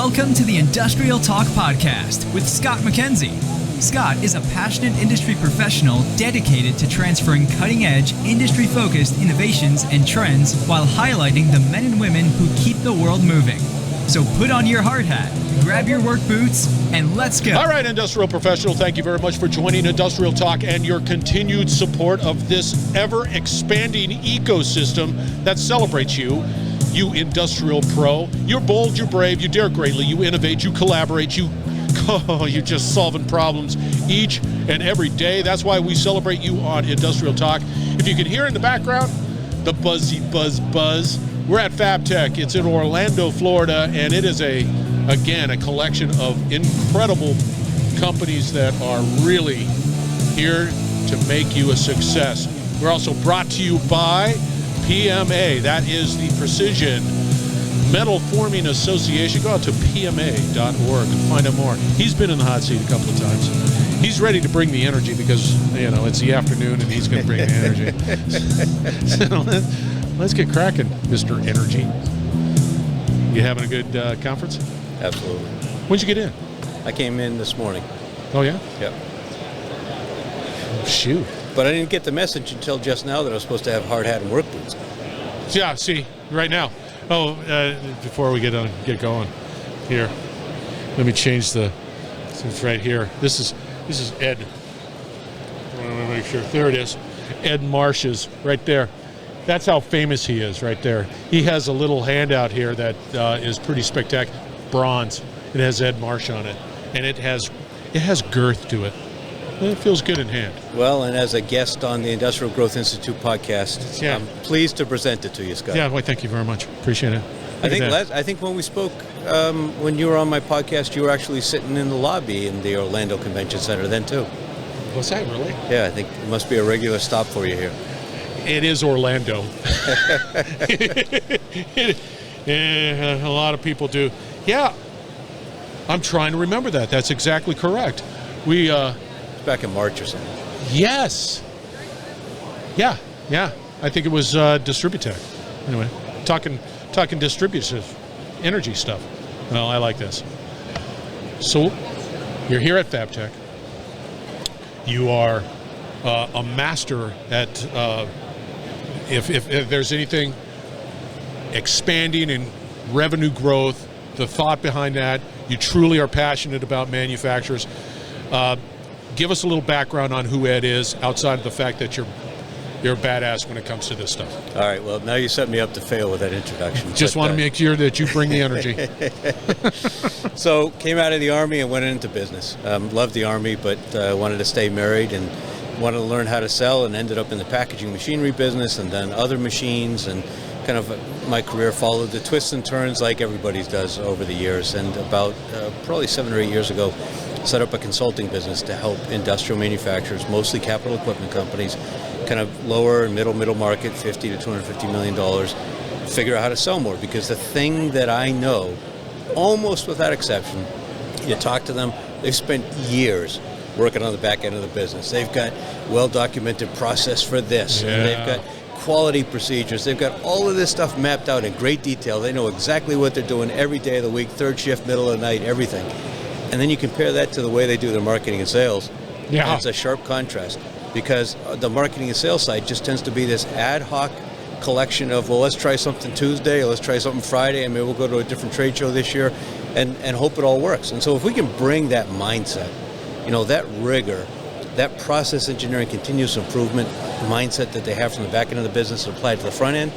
Welcome to the Industrial Talk Podcast with Scott MacKenzie. Scott is a passionate industry professional dedicated to transferring cutting-edge, industry-focused innovations and trends while highlighting the men and women who keep the world moving. So put on your hard hat, grab your work boots, and let's go. All right, industrial professional, thank you very much for joining Industrial Talk and your continued support of this ever-expanding ecosystem that celebrates you, you industrial pro. You're bold, you're brave, you dare greatly, you innovate, you collaborate, you're just solving problems each and every day. That's why we celebrate you on Industrial Talk. If you can hear in the background, the buzzy buzz. We're at FABTECH. It's in Orlando, Florida, and it is again, a collection of incredible companies that are really here to make you a success. We're also brought to you by PMA. That is the Precision Metal Forming Association. Go out to pma.org and find out more. He's been in the hot seat a couple of times. He's ready to bring the energy because, it's the afternoon and he's going to bring the energy. So let's get cracking, Mr. Energy. You having a good conference? Absolutely. When'd you get in? I came in this morning. Oh, yeah? Yep. Shoot. But I didn't get the message until just now that I was supposed to have hard hat and work boots. Yeah, see, right now. Oh, before we get going, here, let me change it's right here. This is Ed. I want to make sure. There it is. Ed Marsh is right there. That's how famous he is right there. He has a little handout here that is pretty spectacular. Bronze. It has Ed Marsh on it, and it has girth to it. It feels good in hand. Well, and as a guest on the Industrial Growth Institute podcast, I'm pleased to present it to you, Scott. Yeah, well, thank you very much. Appreciate it. I think when we spoke, when you were on my podcast, you were actually sitting in the lobby in the Orlando Convention Center then, too. Was that really? Yeah, I think it must be a regular stop for you here. It is Orlando. A lot of people do. Yeah, I'm trying to remember that. That's exactly correct. We... back in March or something. Yes. Yeah. I think it was Distributech. Anyway, talking distributive energy stuff. Well, I like this. So, you're here at FABTECH. You are a master at, if there's anything expanding in revenue growth, the thought behind that, you truly are passionate about manufacturers. Give us a little background on who Ed is, outside of the fact that you're a badass when it comes to this stuff. All right, well, now you set me up to fail with that introduction. Just want to make sure that you bring the energy. So, came out of the Army and went into business. Loved the Army, but wanted to stay married and wanted to learn how to sell, and ended up in the packaging machinery business and then other machines, and kind of my career followed the twists and turns like everybody's does over the years. And about probably 7 or 8 years ago, set up a consulting business to help industrial manufacturers, mostly capital equipment companies, kind of lower and middle market, $50 to $250 million, figure out how to sell more. Because the thing that I know, almost without exception, you talk to them, they've spent years working on the back end of the business. They've got well-documented process for this, and they've got quality procedures. They've got all of this stuff mapped out in great detail. They know exactly what they're doing every day of the week, third shift, middle of the night, everything. And then you compare that to the way they do their marketing and sales. Yeah. It's a sharp contrast, because the marketing and sales side just tends to be this ad hoc collection of, well, let's try something Tuesday, or let's try something Friday, and maybe we'll go to a different trade show this year, and hope it all works. And so if we can bring that mindset, that rigor, that process engineering, continuous improvement mindset that they have from the back end of the business applied to the front end,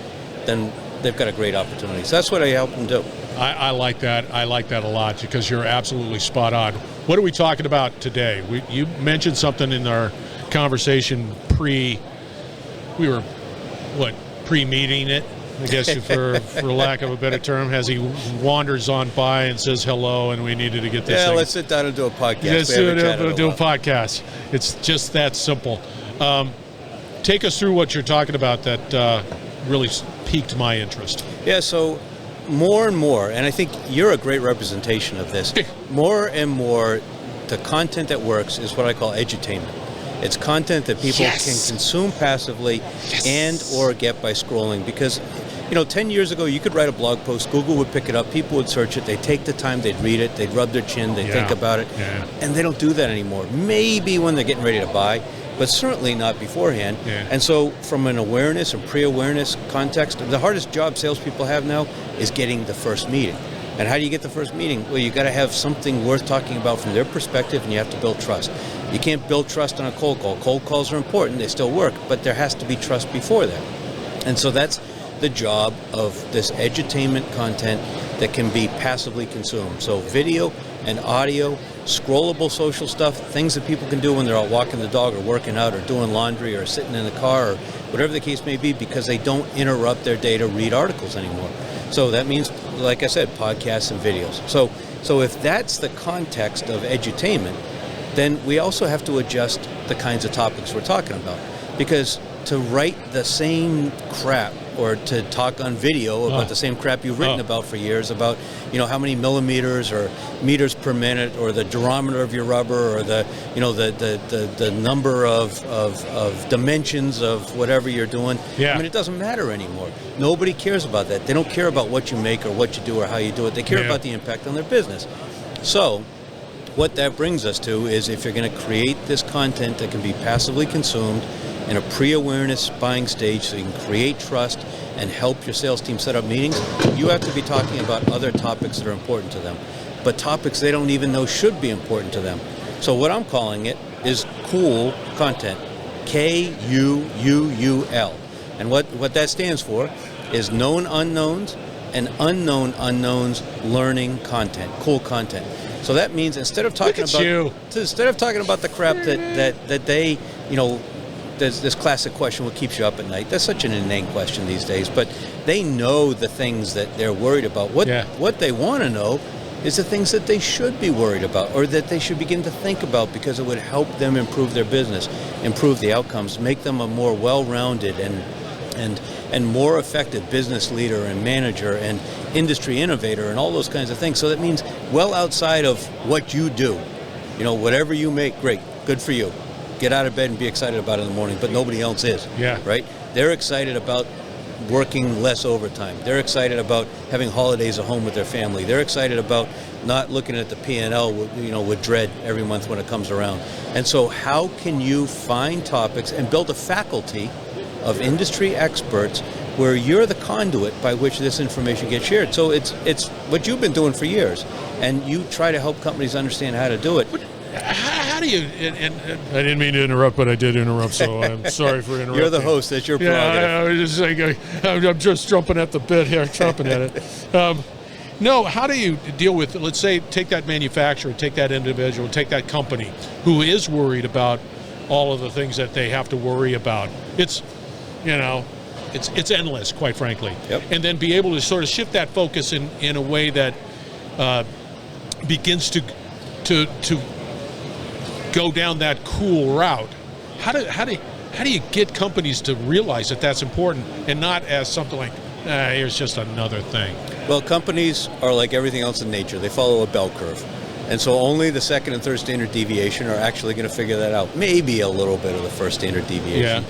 then they've got a great opportunity. So that's what I help them do. I like that. I like that a lot, because you're absolutely spot on. What are we talking about today? You mentioned something in our conversation pre-meeting it, I guess, for lack of a better term, as he wanders on by and says hello, and we needed to get this thing. Let's sit down and do a podcast. Let's do a podcast. It's just that simple. Take us through what you're talking about that really piqued my interest. Yeah, so more and more, and I think you're a great representation of this, more and more the content that works is what I call edutainment. It's content that people can consume passively and or get by scrolling, because 10 years ago, you could write a blog post, Google would pick it up, people would search it, they'd take the time, they'd read it, they'd rub their chin, they'd think about it, and they don't do that anymore. Maybe when they're getting ready to buy, but certainly not beforehand. And so from an awareness and pre-awareness context, the hardest job salespeople have now is getting the first meeting. And how do you get the first meeting? Well, you got to have something worth talking about from their perspective, and you have to build trust. You can't build trust on a cold call. Cold calls are important, they still work, but there has to be trust before that. And so that's the job of this edutainment content that can be passively consumed. So video and audio, scrollable social stuff, things that people can do when they're out walking the dog or working out or doing laundry or sitting in the car or whatever the case may be, because they don't interrupt their day to read articles anymore. So that means, like I said, podcasts and videos. So if that's the context of edutainment, then we also have to adjust the kinds of topics we're talking about. Because to write the same crap or to talk on video about the same crap you've written about for years, about how many millimeters or meters per minute or the durometer of your rubber or the number of dimensions of whatever you're doing. I mean, it doesn't matter anymore. Nobody cares about that. They don't care about what you make or what you do or how you do it. They care about the impact on their business. So what that brings us to is, if you're going to create this content that can be passively consumed in a pre-awareness buying stage so you can create trust and help your sales team set up meetings, you have to be talking about other topics that are important to them, but topics they don't even know should be important to them. So what I'm calling it is cool content, K-U-U-U-L. And what that stands for is known unknowns and unknown unknowns learning content, cool content. So that means instead of talking about the crap that they, there's this classic question, what keeps you up at night? That's such an inane question these days, but they know the things that they're worried about. What they want to know is the things that they should be worried about, or that they should begin to think about, because it would help them improve their business, improve the outcomes, make them a more well-rounded and more effective business leader and manager and industry innovator and all those kinds of things. So that means well outside of what you do. Whatever you make, great, good for you. Get out of bed and be excited about it in the morning, but nobody else is. Right? They're excited about working less overtime. They're excited about having holidays at home with their family. They're excited about not looking at the P&L with dread every month when it comes around. And so how can you find topics and build a faculty of industry experts where you're the conduit by which this information gets shared? So it's what you've been doing for years, and you try to help companies understand how to do it. How do you? And I didn't mean to interrupt, but I did interrupt, so I'm sorry for interrupting. You're the host. That's your prerogative. I was just saying, I'm just jumping at the bit here, chomping at it. No, how do you deal with, let's say, take that manufacturer, take that individual, take that company who is worried about all of the things that they have to worry about. It's endless, quite frankly. And then be able to sort of shift that focus in a way that begins to go down that cool route. How do you get companies to realize that that's important and not as something like, here's just another thing? Well, companies are like everything else in nature. They follow a bell curve. And so only the second and third standard deviation are actually going to figure that out. Maybe a little bit of the first standard deviation.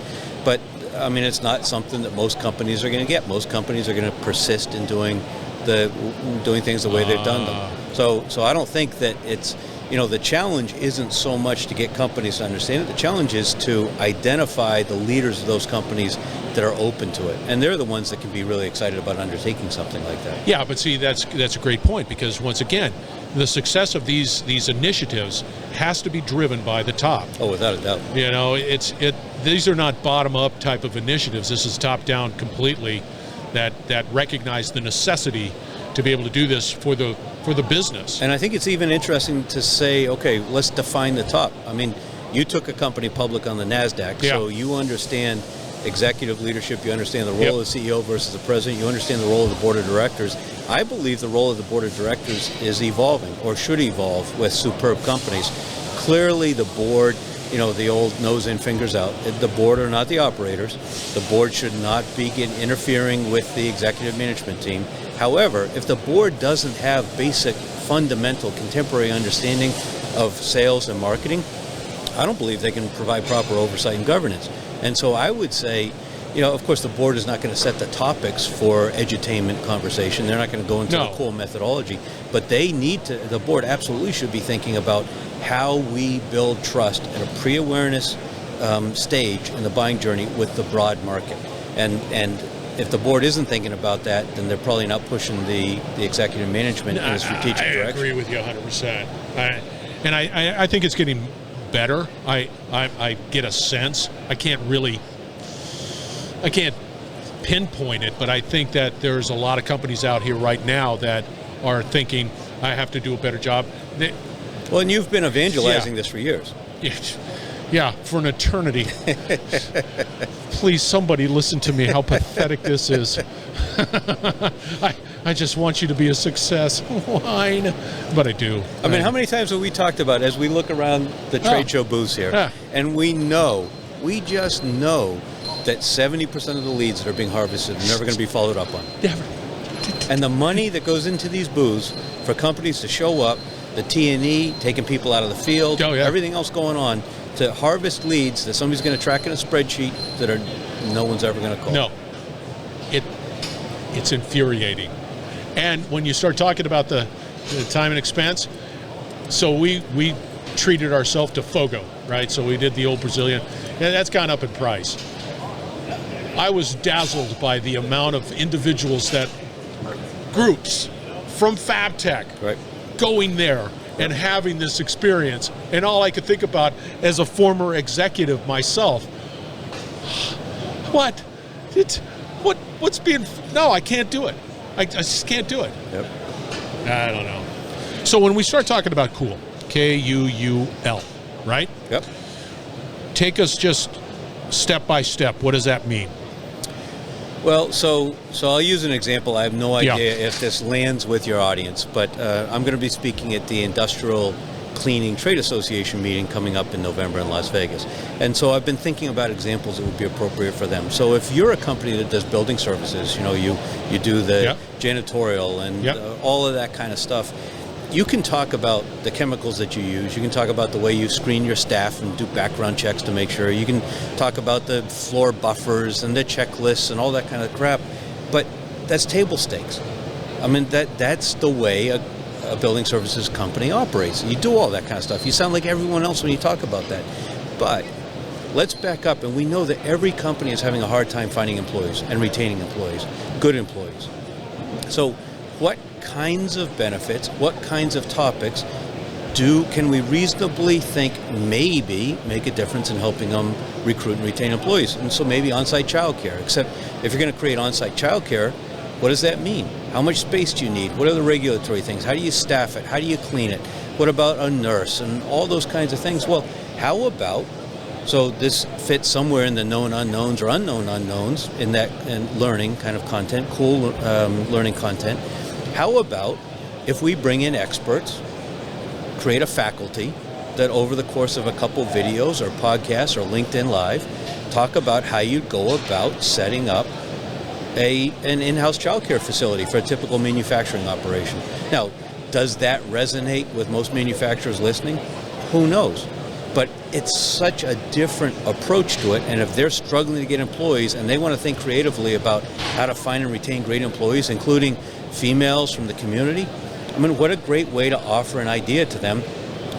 But, I mean, it's not something that most companies are going to get. Most companies are going to persist in doing things the way they've done them. So I don't think that it's, the challenge isn't so much to get companies to understand it. The challenge is to identify the leaders of those companies that are open to it. And they're the ones that can be really excited about undertaking something like that. Yeah, but see, that's a great point, because once again, the success of these initiatives has to be driven by the top. Oh, without a doubt. These are not bottom-up type of initiatives. This is top-down completely, that recognize the necessity to be able to do this for the business. And I think it's even interesting to say, okay, let's define the top. I mean, you took a company public on the NASDAQ, so you understand executive leadership, you understand the role of the CEO versus the president, you understand the role of the board of directors. I believe the role of the board of directors is evolving, or should evolve, with superb companies. Clearly the board, the old nose in, fingers out. The board are not the operators. The board should not be interfering with the executive management team. However, if the board doesn't have basic, fundamental, contemporary understanding of sales and marketing, I don't believe they can provide proper oversight and governance. And so I would say, of course, the board is not going to set the topics for edutainment conversation. They're not going to go into the core methodology, but they need to. The board absolutely should be thinking about how we build trust at a pre-awareness stage in the buying journey with the broad market. And if the board isn't thinking about that, then they're probably not pushing the executive management in a strategic direction. I agree with you 100%. I think it's getting better. I get a sense. I can't pinpoint it, but I think that there's a lot of companies out here right now that are thinking, I have to do a better job. Well, and you've been evangelizing this for years. Yeah, for an eternity. Please, somebody listen to me, how pathetic this is. I just want you to be a success. Whine. But I do. I mean, how many times have we talked about, as we look around the trade show booths here, and we just know that 70% of the leads that are being harvested are never going to be followed up on. Never. And the money that goes into these booths for companies to show up, the T&E, taking people out of the field, everything else going on, to harvest leads that somebody's going to track in a spreadsheet that no one's ever going to call. No. It's infuriating. And when you start talking about the time and expense, so we treated ourselves to Fogo, right? So we did the old Brazilian, and that's gone up in price. I was dazzled by the amount of individuals groups from FABTECH going there and having this experience. And all I could think about as a former executive myself, what's being, no, I can't do it. I just can't do it. Yep. I don't know. So when we start talking about cool, K-U-U-L, right? Yep. Take us just step by step. What does that mean? Well, so I'll use an example. I have no idea if this lands with your audience, but I'm going to be speaking at the Industrial Cleaning Trade Association meeting coming up in November in Las Vegas. And so I've been thinking about examples that would be appropriate for them. So if you're a company that does building services, you do the janitorial and all of that kind of stuff, you can talk about the chemicals that you use. You can talk about the way you screen your staff and do background checks to make sure. You can talk about the floor buffers and the checklists and all that kind of crap. But that's table stakes. I mean, that's the way a building services company operates. You do all that kind of stuff. You sound like everyone else when you talk about that. But let's back up, and we know that every company is having a hard time finding employees and retaining employees, good employees. So what kinds of benefits, what kinds of topics can we reasonably think maybe make a difference in helping them recruit and retain employees? And so maybe on-site childcare, except if you're going to create on-site childcare, what does that mean? How much space do you need? What are the regulatory things? How do you staff it? How do you clean it? What about a nurse and all those kinds of things? Well, how about, so this fits somewhere in the known unknowns or unknown unknowns in that learning kind of content, cool learning content. How about if we bring in experts, create a faculty that over the course of a couple videos or podcasts or LinkedIn Live, talk about how you go about setting up an in-house childcare facility for a typical manufacturing operation. Now, does that resonate with most manufacturers listening? Who knows? But it's such a different approach to it, and if they're struggling to get employees and they want to think creatively about how to find and retain great employees, including females from the community, I mean, what a great way to offer an idea to them,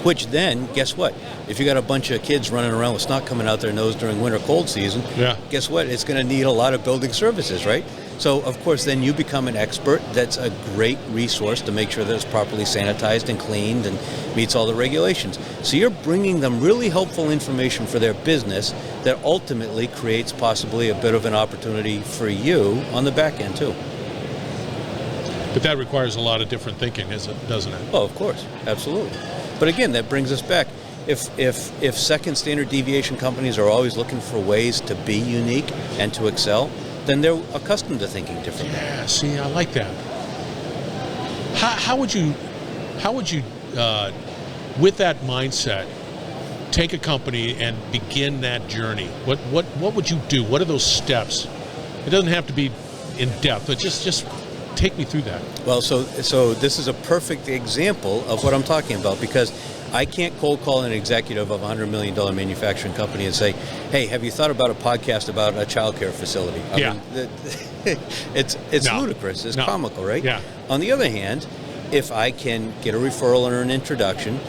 which then, guess what? If you got a bunch of kids running around with snot coming out their nose during winter cold season, guess what? It's going to need a lot of building services, right? So, of course, then you become an expert. That's a great resource to make sure that it's properly sanitized and cleaned and meets all the regulations. So you're bringing them really helpful information for their business that ultimately creates possibly a bit of an opportunity for you on the back end, too. But that requires a lot of different thinking, doesn't it? Oh, of course. Absolutely. But again, that brings us back. If second standard deviation companies are always looking for ways to be unique and to excel, then they're accustomed to thinking differently. Yeah, see, I like that. How would you, with that mindset, take a company and begin that journey? What would you do? What are those steps? It doesn't have to be in depth, but just take me through that. Well, so this is a perfect example of what I'm talking about, because I can't cold call an executive of a $100 million manufacturing company and say, hey, have you thought about a podcast about a childcare facility? I mean, it's ludicrous. It's comical, right? Yeah. On the other hand, if I can get a referral or an introduction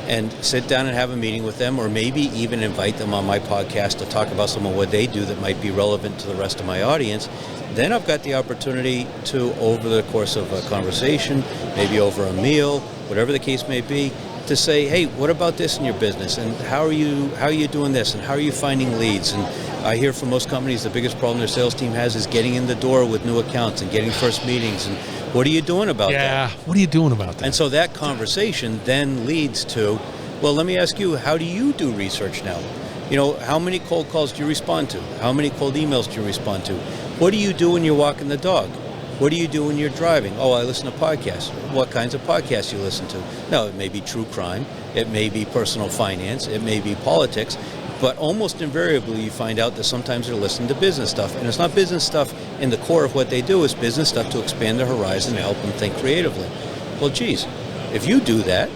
and sit down and have a meeting with them, or maybe even invite them on my podcast to talk about some of what they do that might be relevant to the rest of my audience, then I've got the opportunity to, over the course of a conversation, maybe over a meal, whatever the case may be, to say, hey, what about this in your business, and how are you doing this, and how are you finding leads? And I hear from most companies the biggest problem their sales team has is getting in the door with new accounts and getting first meetings, and what are you doing about that? Yeah, what are you doing about that? And so that conversation then leads to, well, let me ask you, how do you do research now? How many cold calls do you respond to? How many cold emails do you respond to? What do you do when you're walking the dog? What do you do when you're driving? Oh, I listen to podcasts. What kinds of podcasts you listen to? No, it may be true crime. It may be personal finance. It may be politics. But almost invariably, you find out that sometimes they're listening to business stuff. And it's not business stuff in the core of what they do. It's business stuff to expand their horizon and help them think creatively. Well, geez, if you do that,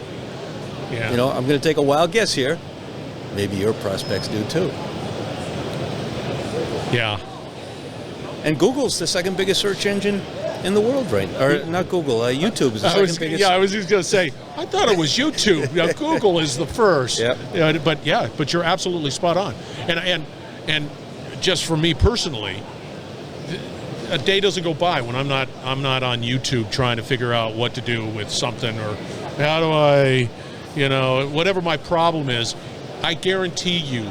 I'm going to take a wild guess here. Maybe your prospects do too. Yeah. And Google's the second biggest search engine in the world right now. Or not Google, YouTube is the second biggest. Yeah, I was just going to say, I thought it was YouTube. Google is the first. Yeah. But you're absolutely spot on. And just for me personally, a day doesn't go by when I'm not on YouTube trying to figure out what to do with something, or how do I, whatever my problem is, I guarantee you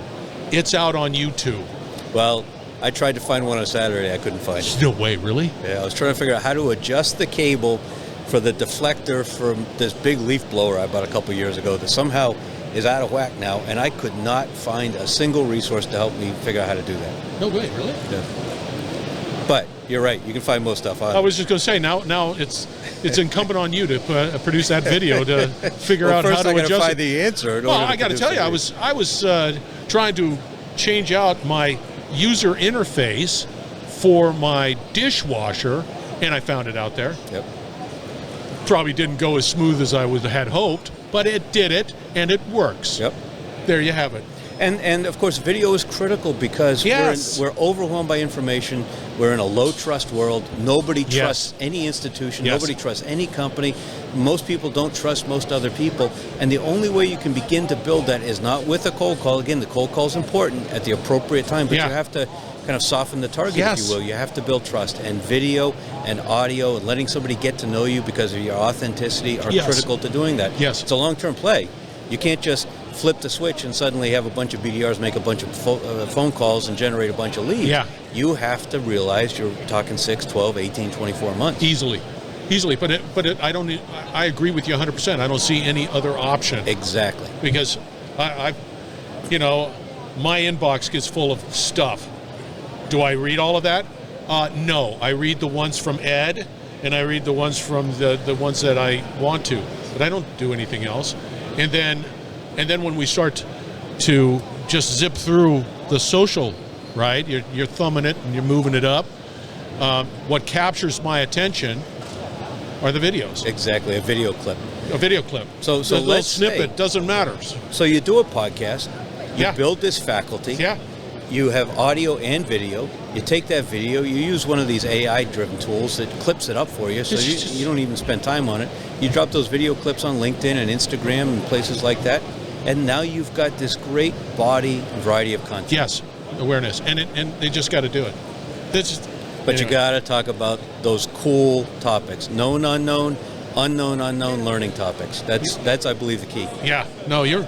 it's out on YouTube. Well, I tried to find one on Saturday. I couldn't find it. No way, really? Yeah, I was trying to figure out how to adjust the cable for the deflector from this big leaf blower I bought a couple years ago that somehow is out of whack now, and I could not find a single resource to help me figure out how to do that. No way, really? Yeah. But you're right. You can find most stuff on. I was just going to say, now it's incumbent on you to produce that video to figure out how to adjust it. First, I got to find the answer. Well, I got to tell you, I was trying to change out my user interface for my dishwasher, and I found it out there. Yep. Probably didn't go as smooth as I had hoped, but it did it, and it works. Yep. There you have it. And of course, video is critical because we're overwhelmed by information. We're in a low trust world. Nobody trusts any institution. Yes. Nobody trusts any company. Most people don't trust most other people. And the only way you can begin to build that is not with a cold call. Again, the cold call is important at the appropriate time, but you have to kind of soften the target, if you will. You have to build trust. And video and audio and letting somebody get to know you because of your authenticity are critical to doing that. Yes. It's a long-term play. You can't just flip the switch and suddenly have a bunch of BDRs make a bunch of phone calls and generate a bunch of leads. Yeah. You have to realize you're talking 6, 12, 18, 24 months. Easily. I agree with you 100%. I don't see any other option. Exactly. Because my inbox gets full of stuff. Do I read all of that? No. I read the ones from Ed, and I read the ones from the ones that I want to, but I don't do anything else. And then when we start to just zip through the social, right? You're thumbing it and you're moving it up. What captures my attention are the videos. Exactly, a video clip. A video clip. So the little let's snippet doesn't matter. So you do a podcast. You build this faculty. Yeah. You have audio and video. You take that video, you use one of these AI-driven tools that clips it up for you, so you don't even spend time on it. You drop those video clips on LinkedIn and Instagram and places like that, and now you've got this great body and variety of content. Yes, awareness, and they just got to do it. But you got to talk about those cool topics, known, unknown, unknown, learning topics. That's I believe the key. Yeah. No, you're.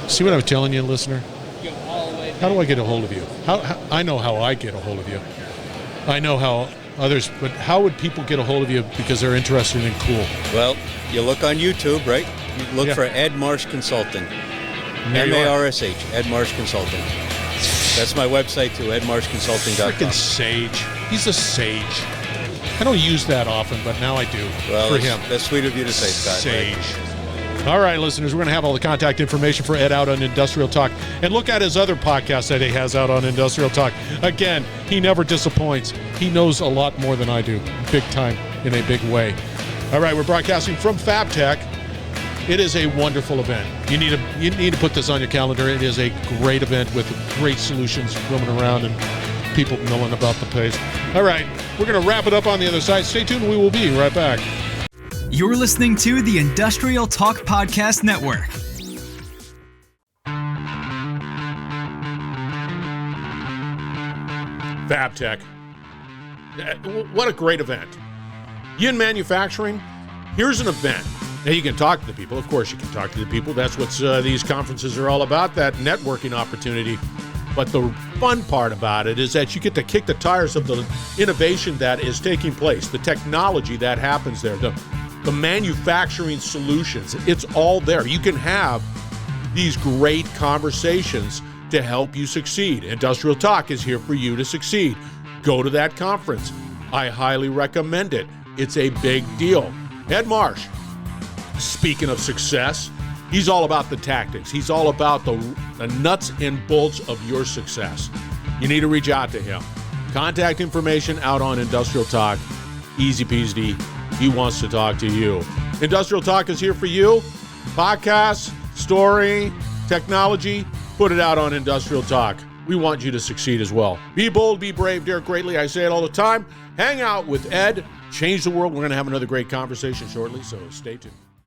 See what I was telling you, listener? How do I get a hold of you? I know how I get a hold of you. I know how others, but how would people get a hold of you because they're interested in cool? Well, you look on YouTube, right? You look for Ed Marsh Consulting. MARSH, Ed Marsh Consulting. That's my website too, edmarshconsulting.com. Freaking sage. He's a sage. I don't use that often, but now I do. Well, for him. That's sweet of you to say, Scott. Sage. Right? All right, listeners, we're going to have all the contact information for Ed out on Industrial Talk. And look at his other podcast that he has out on Industrial Talk. Again, he never disappoints. He knows a lot more than I do, big time, in a big way. All right, we're broadcasting from FABTECH. It is a wonderful event. You need to put this on your calendar. It is a great event with great solutions roaming around and people milling about the place. All right, we're going to wrap it up on the other side. Stay tuned. We will be right back. You're listening to the Industrial Talk Podcast Network. FABTECH. What a great event. You in manufacturing, here's an event. Now, you can talk to the people. Of course, you can talk to the people. That's what these conferences are all about, that networking opportunity. But the fun part about it is that you get to kick the tires of the innovation that is taking place, the technology that happens there, the manufacturing solutions. It's all there. You can have these great conversations to help you succeed. Industrial Talk is here for you to succeed. Go to that conference. I highly recommend it. It's a big deal. Ed Marsh, speaking of success, he's all about the tactics. He's all about the nuts and bolts of your success. You need to reach out to him. Contact information out on Industrial Talk. Easy peasy. He wants to talk to you. Industrial Talk is here for you. Podcast, story, technology, put it out on Industrial Talk. We want you to succeed as well. Be bold, be brave, dare greatly. I say it all the time. Hang out with Ed. Change the world. We're going to have another great conversation shortly, so stay tuned.